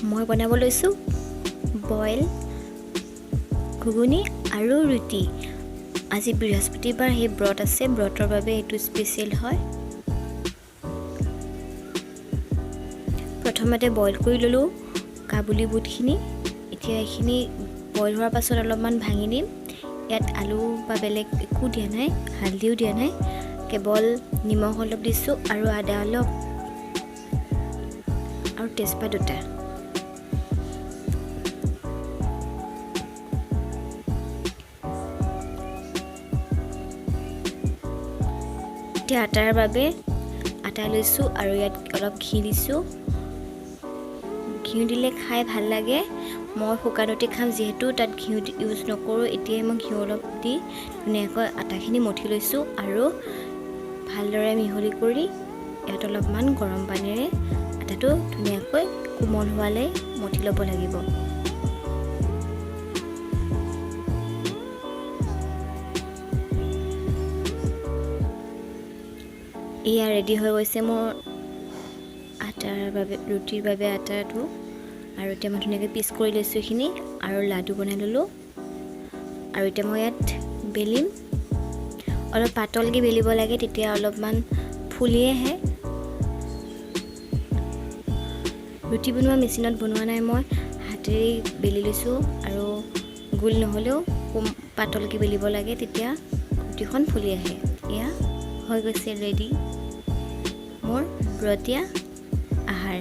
মই বনাব লৈছোঁ বইল ঘুগুনি আৰু ৰুটি। আজি বৃহস্পতিবাৰ, সেই ব্ৰত আছে, ব্ৰতৰ বাবে এইটো স্পেচিয়েল হয়। প্ৰথমতে বইল কৰি ল'লোঁ কাবুলী বুটখিনি। এতিয়া এইখিনি বইল হোৱাৰ পাছত অলপমান ভাঙি দিম। ইয়াত আলু বা বেলেগ একো দিয়া নাই, হালধিও দিয়া নাই, কেৱল নিমখ অলপ দিছোঁ আৰু আদা অলপ আৰু তেজপাত দুটা। এতিয়া আটাৰ বাবে আটা লৈছোঁ আৰু ইয়াত অলপ ঘি দিছোঁ। ঘি দিলে খাই ভাল লাগে। মই শুকানতে খাম যিহেতু, তাত ঘি ইউজ নকৰোঁ। এতিয়াই মই ঘি অলপ দি ধুনীয়াকৈ আটাখিনি মঠি লৈছোঁ আৰু ভালদৰে মিহলি কৰি ইয়াত অলপমান গৰম পানীৰে আটাটো ধুনীয়াকৈ কোমল হোৱালৈ মঠি ল'ব লাগিব। এয়া ৰেডি হৈ গৈছে মোৰ আটাৰ বাবে, ৰুটিৰ বাবে আটাটো। আৰু এতিয়া মই ধুনীয়াকৈ পিচ কৰি লৈছোঁ এইখিনি আৰু লাডু বনাই ল'লোঁ। আৰু এতিয়া মই ইয়াত বেলিম। অলপ পাতলকৈ বেলিব লাগে, তেতিয়া অলপমান ফুলি আহে। ৰুটি বনোৱা মেচিনত বনোৱা নাই, মই হাতেৰে বেলি লৈছোঁ। আৰু গোল নহ'লেও পাতলকৈ বেলিব লাগে, তেতিয়া ৰুটিখন ফুলি আহে। এয়া হৈ গৈছে ৰেডি মোৰ ব্ৰতীয়া আহাৰ।